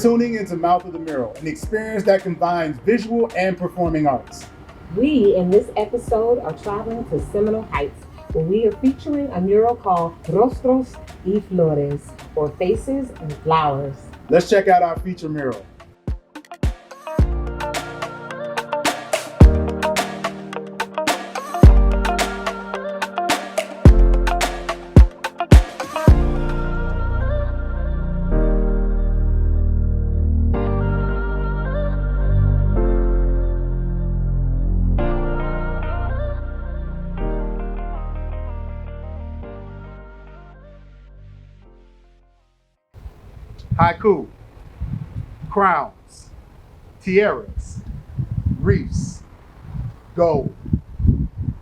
tuning into Mouth of the Mural, an experience that combines visual and performing arts. We, in this episode, are traveling to Seminole Heights, where we are featuring a mural called Rostros y Flores, or Faces and Flowers. Let's check out our feature mural. Haiku, crowns, tiaras, wreaths, gold,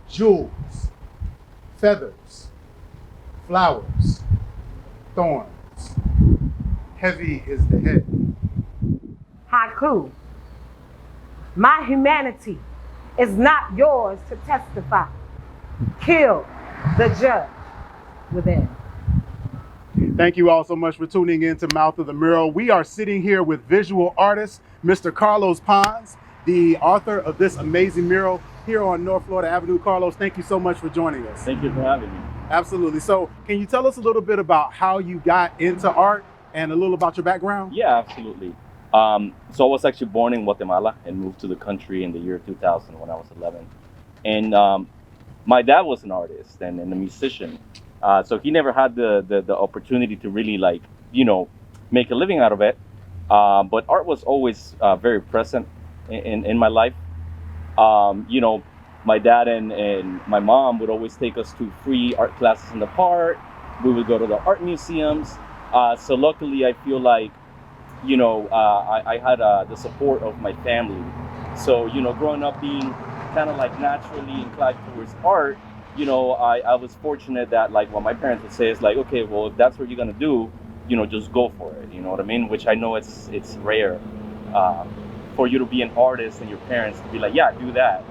jewels, feathers, flowers, thorns. Heavy is the head. Haiku. My humanity is not yours to testify. Kill the judge within. Thank you all so much for tuning in to Mouth of the Mural. We are sitting here with visual artist, Mr. Carlos Pons, the author of this amazing mural here on North Florida Avenue. Carlos, thank you so much for joining us. Thank you for having me. Absolutely. So can you tell us a little bit about how you got into art and a little about your background? Yeah, absolutely. So I was actually born in Guatemala and moved to the country in the year 2000 when I was 11. And my dad was an artist and a musician. So he never had the opportunity to really make a living out of it. But art was always very present in my life. My dad and my mom would always take us to free art classes in the park. We would go to the art museums. So luckily, I feel like, I had the support of my family. So, growing up being kind of like naturally inclined towards art, I was fortunate that what my parents would say is okay, well, if that's what you're gonna do, just go for it. You know what I mean? Which I know it's rare for you to be an artist and your parents to be like, yeah, do that.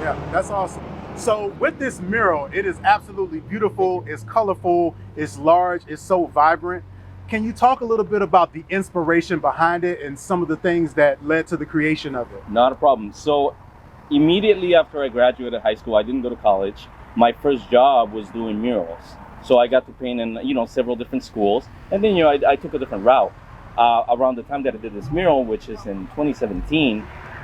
Yeah, that's awesome. So with this mural, it is absolutely beautiful. It's colorful. It's large. It's so vibrant. Can you talk a little bit about the inspiration behind it and some of the things that led to the creation of it? Not a problem. So immediately after I graduated high school, I didn't go to college. My first job was doing murals. So I got to paint in, several different schools. And then, I took a different route. Around the time that I did this mural, which is in 2017,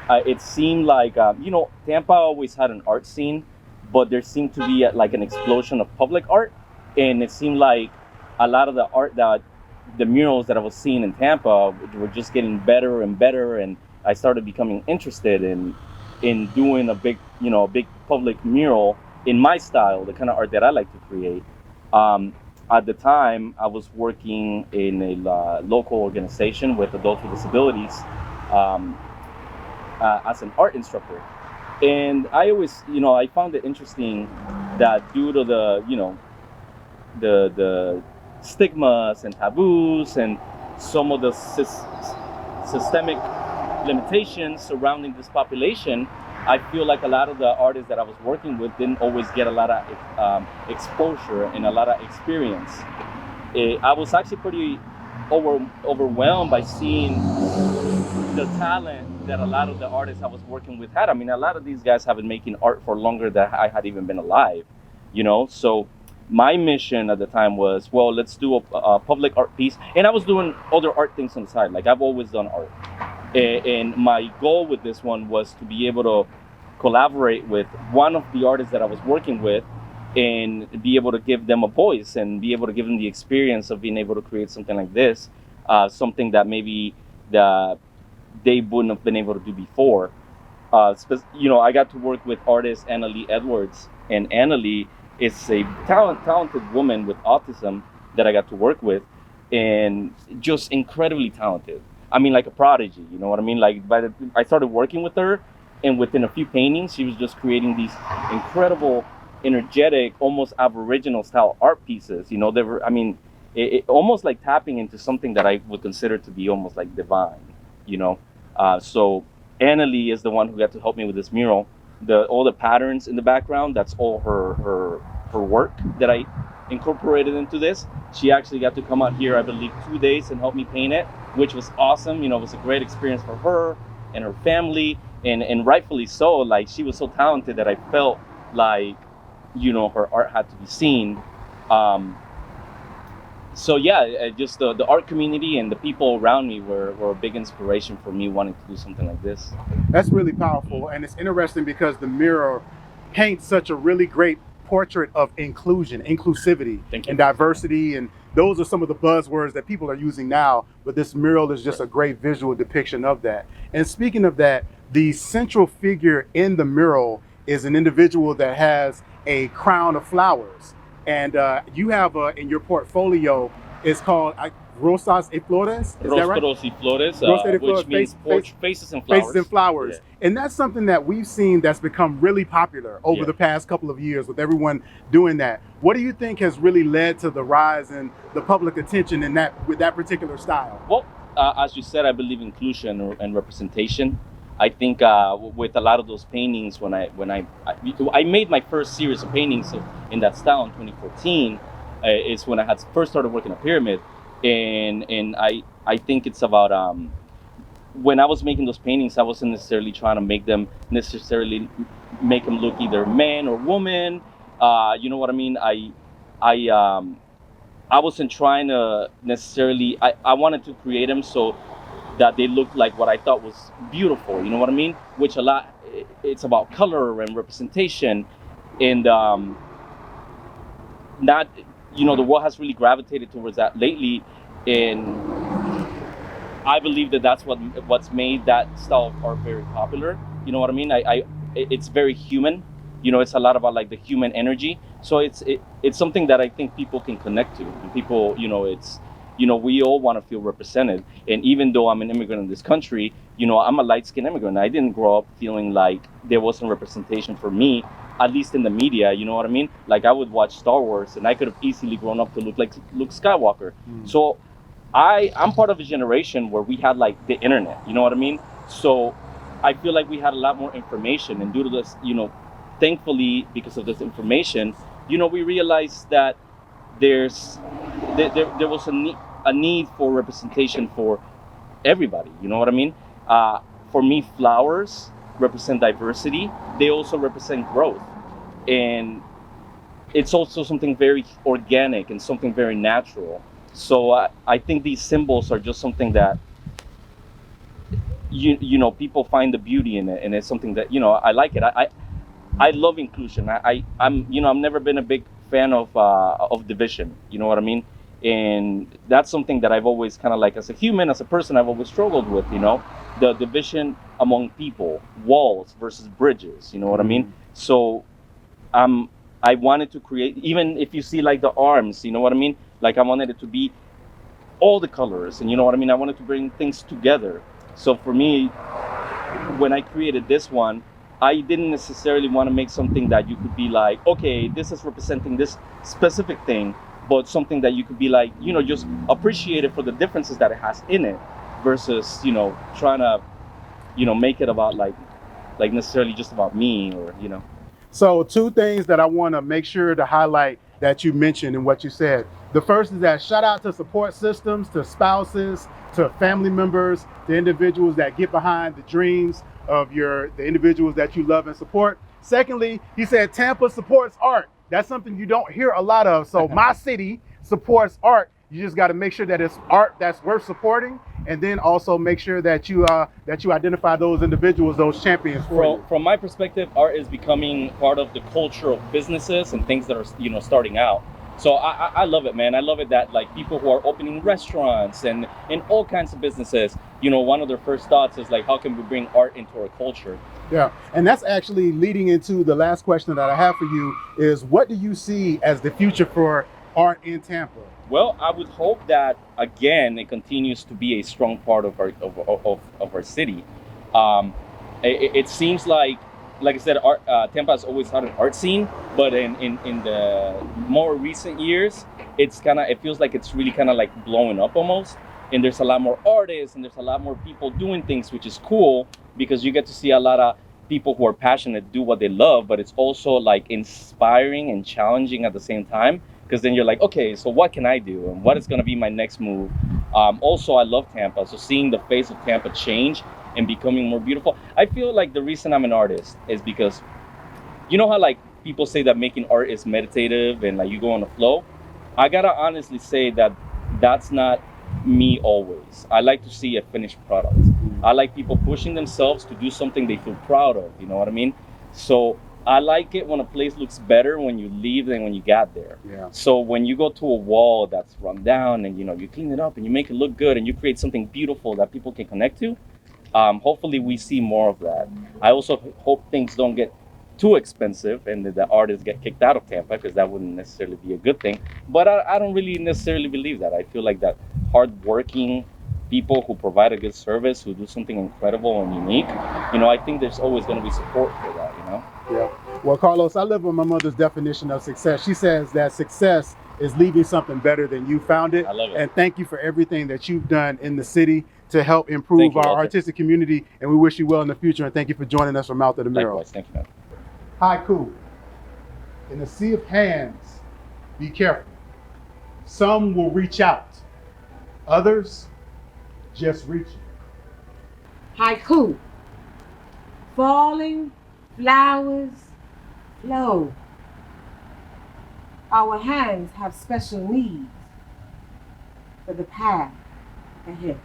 it seemed like, Tampa always had an art scene, but there seemed to be an explosion of public art. And it seemed like a lot of the murals that I was seeing in Tampa were just getting better and better. And I started becoming interested in doing a big public mural in my style, the kind of art that I like to create. At the time, I was working in a local organization with adults with disabilities as an art instructor. And I always, I found it interesting that due to the stigmas and taboos and some of the systemic limitations surrounding this population, I feel like a lot of the artists that I was working with didn't always get a lot of exposure and a lot of experience. I was actually pretty overwhelmed by seeing the talent that a lot of the artists I was working with had. I mean, a lot of these guys have been making art for longer than I had even been alive, So my mission at the time was, well, let's do a public art piece. And I was doing other art things on the side. I've always done art. And my goal with this one was to be able to collaborate with one of the artists that I was working with and be able to give them a voice and be able to give them the experience of being able to create something like this, something that maybe they wouldn't have been able to do before. I got to work with artist Annalie Edwards, and Annalie is a talented woman with autism that I got to work with, and just incredibly talented. I mean, like a prodigy, you know what I mean? I started working with her, and within a few paintings, she was just creating these incredible, energetic, almost Aboriginal style art pieces. They were, it almost like tapping into something that I would consider to be almost like divine, So Annalie is the one who got to help me with this mural. All the patterns in the background, that's all her work that I incorporated into this. She actually got to come out here, I believe, 2 days and help me paint it, which was awesome. It was a great experience for her and her family, and rightfully so. Like, she was so talented that I felt like, her art had to be seen. So yeah, just the art community and the people around me were a big inspiration for me wanting to do something like this. That's really powerful, and it's interesting because the mural paints such a really great portrait of inclusivity, and diversity, and those are some of the buzzwords that people are using now, but this mural is just a great visual depiction of that. And speaking of that, the central figure in the mural is an individual that has a crown of flowers. And you have in your portfolio, it's called Rostros y Flores. Is that right? Rostros y Flores, which means faces and flowers. Faces and flowers. Yeah. And that's something that we've seen that's become really popular over the past couple of years with everyone doing that. What do you think has really led to the rise in the public attention with that particular style? Well, as you said, I believe inclusion and representation. I think with a lot of those paintings, when I made my first series of paintings in that style in 2014, is when I had first started working at Pyramid, and I think it's about when I was making those paintings, I wasn't necessarily trying to make them look either man or woman. You know what I mean? I wasn't trying to necessarily. I wanted to create them so that they looked like what I thought was beautiful, you know what I mean? Which it's about color and representation, and not, the world has really gravitated towards that lately, and I believe that that's what's made that style of art very popular. You know what I mean? It's very human. It's a lot about like the human energy. So it's something that I think people can connect to, and people, we all want to feel represented. And even though I'm an immigrant in this country, I'm a light-skinned immigrant. I didn't grow up feeling like there wasn't representation for me, at least in the media, you know what I mean? Like, I would watch Star Wars, and I could have easily grown up to look like Luke Skywalker. So I'm part of a generation where we had like the internet, you know what I mean? So I feel like we had a lot more information, and due to this, thankfully, because of this information, we realized that there was a need for representation for everybody, you know what I mean? For me, flowers represent diversity. They also represent growth, and it's also something very organic and something very natural. So I think these symbols are just something that people find the beauty in it, and it's something that I like it. I love inclusion. I've never been a big fan of division, you know what I mean? And that's something that I've always kind of like, as a human, as a person, I've always struggled with, the division among people, walls versus bridges, you know what I mean? So I wanted to create, even if you see like the arms, you know what I mean? Like, I wanted it to be all the colors, and you know what I mean? I wanted to bring things together. So for me, when I created this one, I didn't necessarily want to make something that you could be like, okay, this is representing this specific thing, but something that you could be like, just appreciate it for the differences that it has in it, versus, trying to, make it about like necessarily just about me, or, So 2 things that I want to make sure to highlight that you mentioned in what you said. The first is that shout out to support systems, to spouses, to family members, to individuals that get behind the dreams of the individuals that you love and support. Secondly, he said Tampa supports art. That's something you don't hear a lot of. So my city supports art. You just got to make sure that it's art that's worth supporting, and then also make sure that you identify those individuals, those champions for you. From my perspective, art is becoming part of the culture of businesses and things that are starting out. So I love it, man. I love it that like people who are opening restaurants and all kinds of businesses, one of their first thoughts is like, how can we bring art into our culture? Yeah, and that's actually leading into the last question that I have for you is, what do you see as the future for art in Tampa? Well, I would hope that, again, it continues to be a strong part of our city. It seems like I said, Tampa has always had an art scene, but in the more recent years, it feels like it's really kind of like blowing up almost. And there's a lot more artists, and there's a lot more people doing things, which is cool, because you get to see a lot of people who are passionate do what they love, but it's also like inspiring and challenging at the same time, because then you're like, okay, so what can I do, and what is going to be my next move? Also, I love Tampa, so seeing the face of Tampa change and becoming more beautiful. I feel like the reason I'm an artist is because, you know how like people say that making art is meditative and like you go on the flow? I gotta honestly say that that's not me always. I like to see a finished product. I like people pushing themselves to do something they feel proud of, you know what I mean? So I like it when a place looks better when you leave than when you got there. Yeah. So when you go to a wall that's run down and you clean it up and you make it look good and you create something beautiful that people can connect to, hopefully we see more of that. I also hope things don't get too expensive and that the artists get kicked out of Tampa, because that wouldn't necessarily be a good thing. But I don't really necessarily believe that. I feel like that hardworking people who provide a good service, who do something incredible and unique, I think there's always going to be support for that, Yeah. Well, Carlos, I live with my mother's definition of success. She says that success is leaving something better than you found it. I love it. And thank you for everything that you've done in the city to help improve our artistic community. And we wish you well in the future. And thank you for joining us from Mouth of the Mural. Likewise. Thank you, man. Haiku. In the sea of hands, be careful. Some will reach out. Others just reaching. Haiku. Falling flowers flow. Our hands have special needs for the path ahead.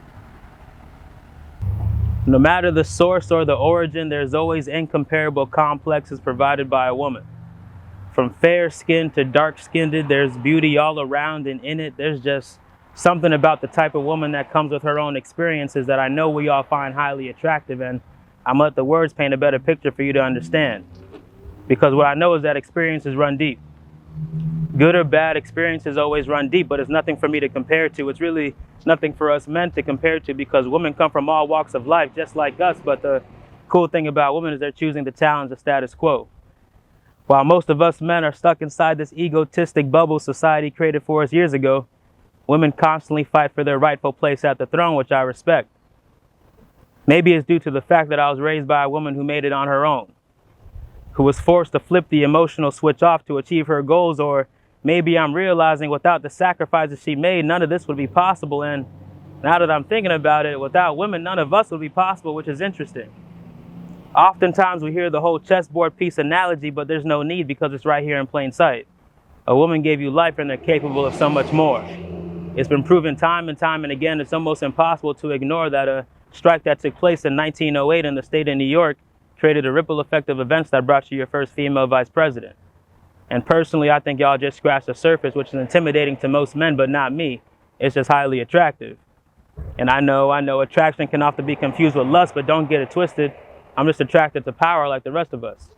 No matter the source or the origin, there's always incomparable complexes provided by a woman. From fair skin to dark skinned, there's beauty all around, and in it, there's just something about the type of woman that comes with her own experiences that I know we all find highly attractive, and I'm gonna let the words paint a better picture for you to understand. Because what I know is that experiences run deep. Good or bad experiences always run deep, but it's nothing for me to compare to. It's really nothing for us men to compare to, because women come from all walks of life just like us, but the cool thing about women is they're choosing to challenge the status quo. While most of us men are stuck inside this egotistic bubble society created for us years ago, women constantly fight for their rightful place at the throne, which I respect. Maybe it's due to the fact that I was raised by a woman who made it on her own, who was forced to flip the emotional switch off to achieve her goals, or maybe I'm realizing without the sacrifices she made, none of this would be possible. And now that I'm thinking about it, without women, none of us would be possible, which is interesting. Oftentimes we hear the whole chessboard piece analogy, but there's no need because it's right here in plain sight. A woman gave you life and they're capable of so much more. It's been proven time and time and again, it's almost impossible to ignore that a strike that took place in 1908 in the state of New York created a ripple effect of events that brought you your first female vice president. And personally, I think y'all just scratched the surface, which is intimidating to most men, but not me. It's just highly attractive. And I know attraction can often be confused with lust, but don't get it twisted. I'm just attracted to power like the rest of us.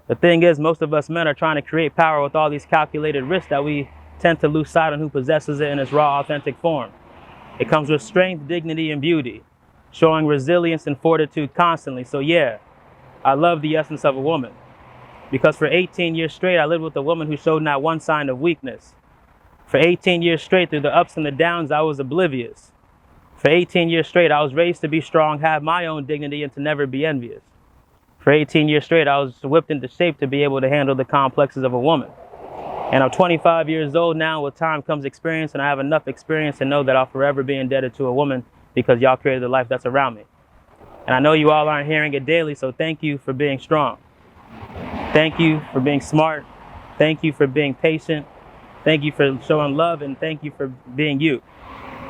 The thing is, most of us men are trying to create power with all these calculated risks that we tend to lose sight on who possesses it in its raw, authentic form. It comes with strength, dignity, and beauty, showing resilience and fortitude constantly. So yeah, I love the essence of a woman. Because for 18 years straight, I lived with a woman who showed not one sign of weakness. For 18 years straight, through the ups and the downs, I was oblivious. For 18 years straight, I was raised to be strong, have my own dignity, and to never be envious. For 18 years straight, I was whipped into shape to be able to handle the complexes of a woman. And I'm 25 years old now. With time comes experience, and I have enough experience to know that I'll forever be indebted to a woman because y'all created the life that's around me. And I know you all aren't hearing it daily, so thank you for being strong. Thank you for being smart. Thank you for being patient. Thank you for showing love, and thank you for being you.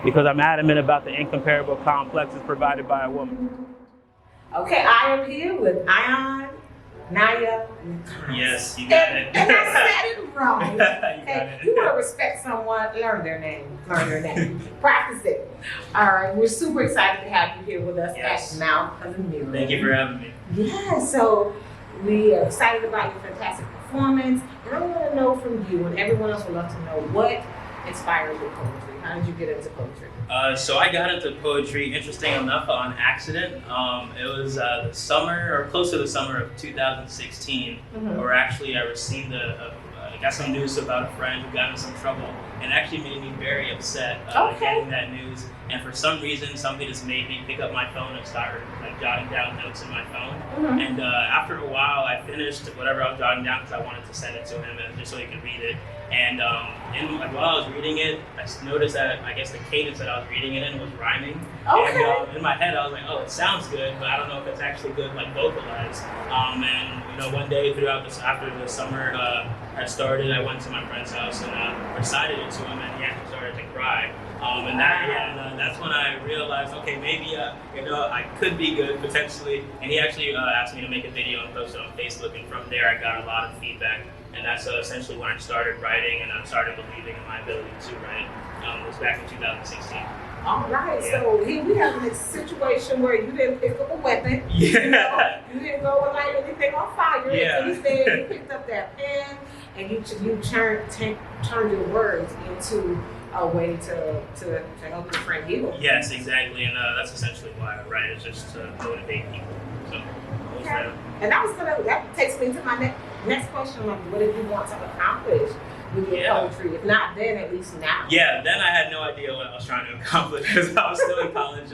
Because I'm adamant about the incomparable complexes provided by a woman. Okay, I am here with Ion, Naya, and Khan. Yes, you got it. And I said it wrong. You got it. You want to respect someone, learn their name, practice it. All right, we're super excited to have you here with us at Mouth of the Mural. Thank you for having me. Yeah, so we are excited about your fantastic performance. And I want to know from you, and everyone else would love to know, what inspired your poetry? How did you get into poetry? So I got into poetry, interesting enough, on accident. It was the summer, or close to the summer of 2016, where actually I received I got some news about a friend who got in some trouble and it actually made me very upset getting that news. And for some reason, somebody just made me pick up my phone and start like jotting down notes in my phone. And after a while, I finished whatever I was jotting down because I wanted to send it to him and just so he could read it. And while I was reading it, I noticed that I guess the cadence that I was reading it in was rhyming. And in my head, I was like, oh, it sounds good, but I don't know if it's actually good like vocalized. And one day after the summer had started, I went to my friend's house and recited it to him, and he actually started to cry. And that's when I realized, okay, maybe I could be good potentially. And he actually asked me to make a video and post it on Facebook. And from there, I got a lot of feedback. And that's essentially when I started writing and I started believing in my ability to write. It was back in 2016. All right, so here we have this situation where you didn't pick up a weapon. Yeah. You didn't go and light anything on fire. Yeah. Instead, you picked up that pen and you turned your words into a way to help your friend heal. Yes, exactly, and that's essentially why I write, is just to motivate people. So, Okay. And that takes me to my next question, like what did you want to accomplish with your poetry? If not then, at least now. Yeah, then I had no idea what I was trying to accomplish because I was still in college.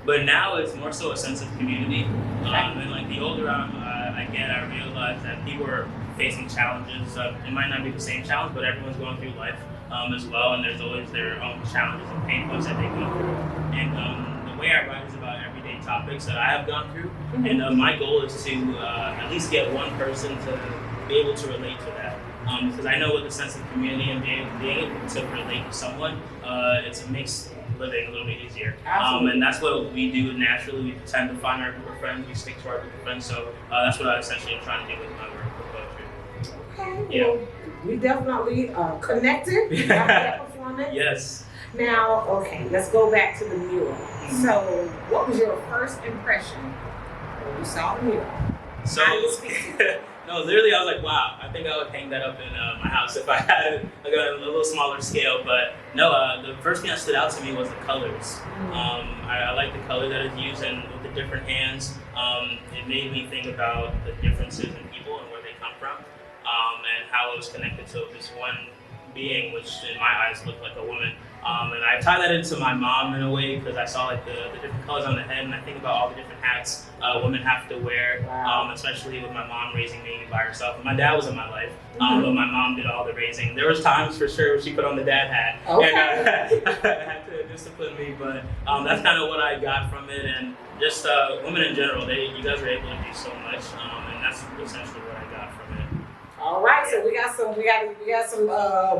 But now it's more so a sense of community. And like the older I get, I realize that people are facing challenges. It might not be the same challenge, but everyone's going through life as well, and there's always their own challenges and pain points that they go through. And the way I write is about everyday topics that I have gone through. And my goal is to at least get one person to be able to relate to that. Because I know with the sense of community and being able to relate to someone, it makes living a little bit easier. And that's what we do naturally. We tend to find our group of friends, we stick to our group of friends. So that's what I essentially am trying to do with my work with poetry. Okay, well, we definitely connected after that performance. Yes. Now, okay, let's go back to the mural. So, what was your first impression when you saw the mural? So, How did it speak to you? no, literally, I was like, wow, I think I would hang that up in my house if I had it like on a little smaller scale. But no, the first thing that stood out to me was the colors. I like the color that is used, and with the different hands, it made me think about the differences in people and where they come from, and how it was connected to this one being, which in my eyes looked like a woman. And I tie that into my mom in a way because I saw like the different colors on the head, and I think about all the different hats women have to wear, especially with my mom raising me by herself. And my dad was in my life, but my mom did all the raising. There was times for sure she put on the dad hat, and I had to discipline me, but that's kind of what I got from it. And just women in general, you guys were able to do so much, and that's essentially what I got from it. All right, so we got some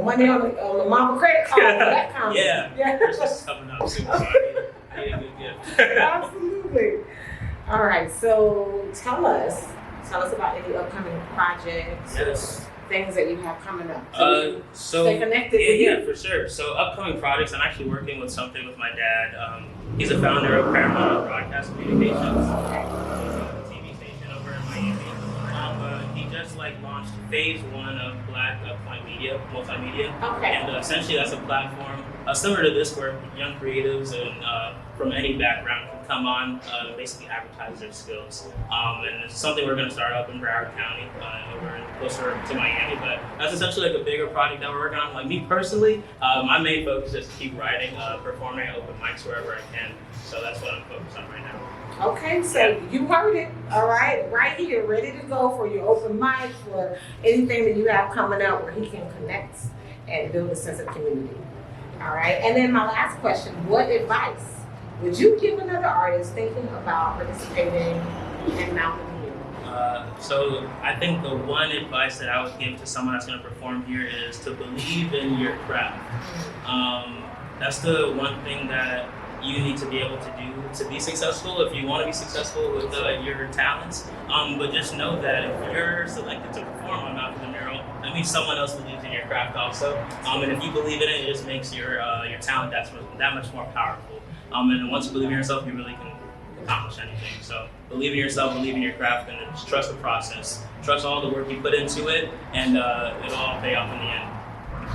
money on the mama credit card for that comment. Yeah. It's just coming up soon, so I need a good gift. Absolutely. All right, so tell us about any upcoming projects, Yes. things that you have coming up. So stay connected with you. Yeah, for sure. So upcoming projects, I'm actually working with something with my dad. He's a founder of Paramount Broadcast Communications, a TV station over in Miami. He just launched phase 1 of Black Point Media, multimedia. Okay. And essentially that's a platform similar to this where young creatives and from any background can come on, basically advertise their skills. And it's something we're going to start up in Broward County, over closer to Miami. But that's essentially like a bigger project that we're working on. Like me personally, my main focus is to keep writing, performing at open mics wherever I can. So that's what I'm focused on right now. Okay, so you heard it, all right, right here, ready to go for your open mic, for anything that you have coming up where he can connect and build a sense of community. All right, and then my last question, what advice would you give another artist thinking about participating in Mountain Mural? So I think the one advice that I would give to someone that's going to perform here is to believe in your craft. That's the one thing that you need to be able to do to be successful if you want to be successful with your talents. But just know that if you're selected to perform on Mountain the Mural, that means someone else believes in your craft also. And if you believe in it, it just makes your talent that much more powerful. And once you believe in yourself, you really can accomplish anything. So believe in yourself, believe in your craft, and just trust the process. Trust all the work you put into it, and it'll all pay off in the end.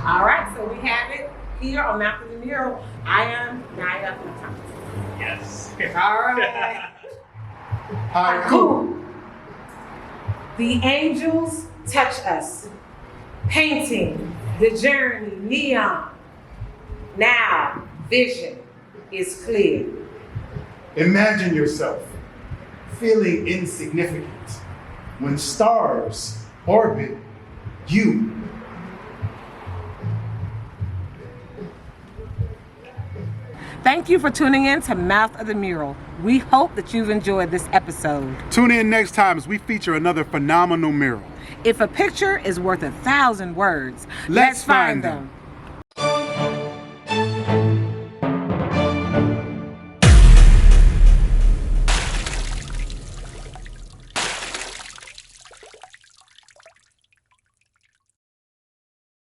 All right, so we have it here on Mountain the Mural. I am Naya Thomas. Yes. All right. Haiku. The angels touch us, painting the journey neon Now, vision is clear. Imagine yourself feeling insignificant when stars orbit you. Thank you for tuning in to Mouth of the Mural. We hope that you've enjoyed this episode. Tune in next time as we feature another phenomenal mural. If a picture is worth 1,000 words, Let's find them.